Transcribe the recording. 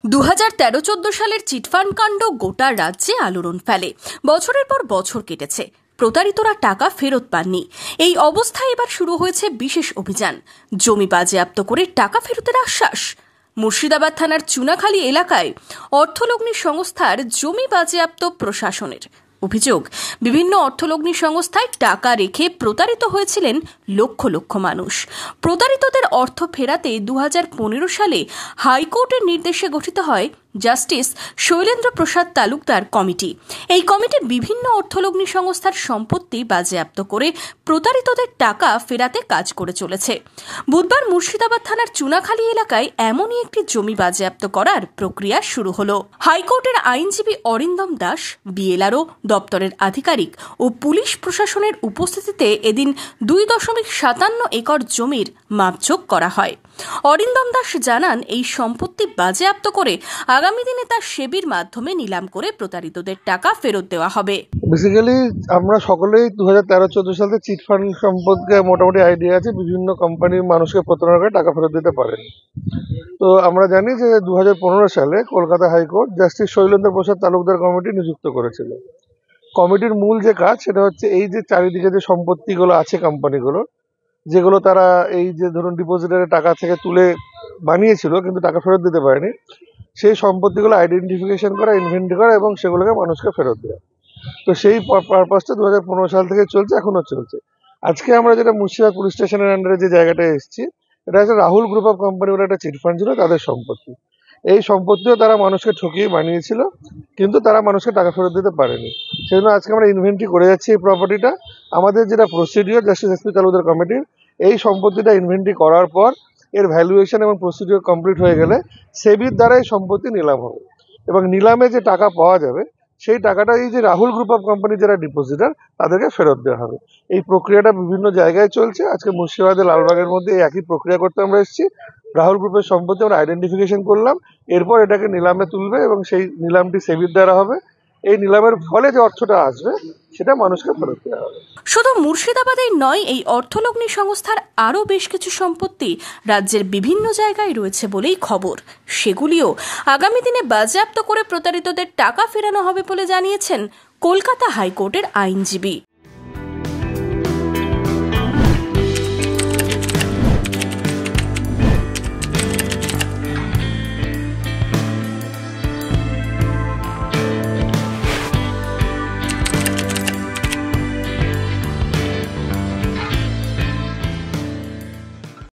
2013-14 সালের চিটফান্ড কাণ্ড গোটা রাজ্যে আলোড়ন ফেলে। বছরের পর বছর কেটেছে, প্রতারিতরা টাকা ফেরত পাননি। এই অবস্থায় এবার শুরু হয়েছে বিশেষ অভিযান। জমি বাজেয়াপ্ত করে টাকা ফেরতের আশ্বাস। মুর্শিদাবাদ থানার চুনাখালী এলাকায় অর্থলগ্নি সংস্থার জমি বাজেয়াপ্ত প্রশাসনের অভিযোগ, বিভিন্ন অর্থলগ্নি সংস্থায় টাকা রেখে প্রতারিত হয়েছিলেন লক্ষ লক্ষ মানুষ। প্রতারিতদের অর্থ ফেরাতে 2015 সালে হাইকোর্টের নির্দেশে গঠিত হয় জাস্টিস শৈলেন্দ্র প্রসাদ তালুকদার কমিটি। এই কমিটি বিভিন্ন অর্থলগ্নি সংস্থার সম্পত্তি বাজেয়াপ্ত করে প্রতারিতদের টাকা ফেরাতে কাজ করে চলেছে। বুধবার মুর্শিদাবাদ থানার চুনাখালী এলাকায় এমনই একটি জমি বাজেয়াপ্ত করার প্রক্রিয়া শুরু হলো। হাইকোর্টের আইনজীবী অরিন্দম দাস, বিএলআরও দপ্তরের আধিকারিক ও পুলিশ প্রশাসনের উপস্থিতিতে এদিন 2.57 একর জমির মাপঝোঁক করা হয়। অরিন্দম দাস জানান, এই সম্পত্তি বাজেয়াপ্ত করে আগামী দিনে তার সেবির মাধ্যমে নিলাম করে প্রতারিতদের টাকা ফেরত দেওয়া হবে। বেসিক্যালি আমরা সকলেই 2013-14 সালে চিটফান্ড সম্পর্কে মোটামুটি আইডিয়া আছে। বিভিন্ন কোম্পানির মানুষকে প্রতারণা করে টাকা ফেরত দিতে পারেন। তো আমরা জানি যে 2015 সালে কলকাতা হাইকোর্ট জাস্টিস শৈলেন্দ্র প্রসাদ তালুকদার কমিটি নিযুক্ত করেছিল। কমিটির মূল যে কাজ সেটা হচ্ছে এই যে চারিদিকে যে সম্পত্তিগুলো আছে কোম্পানিগুলো, যেগুলো তারা এই যে ধরুন ডিপোজিটারের টাকা থেকে তুলে বানিয়েছিল কিন্তু টাকা ফেরত দিতে পারেনি, সেই সম্পত্তিগুলো আইডেন্টিফিকেশন করা, ইনভেন্টরি করা এবং সেগুলোকে মানুষকে ফেরত দেওয়া। তো সেই পারপাসটা 2015 সাল থেকে চলছে, এখনো চলছে। আজকে আমরা যেটা মুর্শিদাবাদ পুলিশ স্টেশনের আন্ডারে যে জায়গাটায় এসেছি, এটা হচ্ছে রাহুল গ্রুপ অফ কোম্পানি বলে একটা চিটফান্ড ছিল, তাদের সম্পত্তি। এই সম্পত্তিও তারা মানুষকে ঠকিয়ে বানিয়েছিল, কিন্তু তারা মানুষকে টাকা ফেরত দিতে পারেনি। সেই জন্য আজকে আমরা ইনভেন্টরি করে যাচ্ছি এই প্রপার্টিটা। আমাদের যেটা প্রসিডিওর জাস্টিস এসপি তালুকদার কমিটির, এই সম্পত্তিটা ইনভেন্টরি করার পর এর ভ্যালুয়েশন এবং প্রসিডিওর কমপ্লিট হয়ে গেলে সেবির দ্বারা এই সম্পত্তি নিলাম হবে এবং নিলামে যে টাকা পাওয়া যাবে সেই টাকাটা এই যে রাহুল গ্রুপ অফ কোম্পানি যারা ডিপোজিটার তাদেরকে ফেরত দেওয়া হবে। এই প্রক্রিয়াটা বিভিন্ন জায়গায় চলছে। আজকে মুর্শিদাবাদের লালবাগের মধ্যে এই একই প্রক্রিয়া করতে আমরা এসেছি। রাহুল গ্রুপের সম্পত্তি আমরা আইডেন্টিফিকেশন করলাম, এরপর এটাকে নিলামে তুলবে এবং সেই নিলামটি সেবির দ্বারা হবে। এই নিলামের ফলে যে অর্থটা আসবে সেটা মানুষকে ফেরত দেওয়া হবে। শুধু মুর্শিদাবাদেই নয়, এই অর্থলগ্নি সংস্থার আরও বেশ কিছু সম্পত্তি রাজ্যের বিভিন্ন জায়গায় রয়েছে বলেই খবর। সেগুলিও আগামী দিনে বাজেয়াপ্ত করে প্রতারিতদের টাকা ফেরানো হবে বলে জানিয়েছেন কলকাতা হাইকোর্টের আইনজীবী।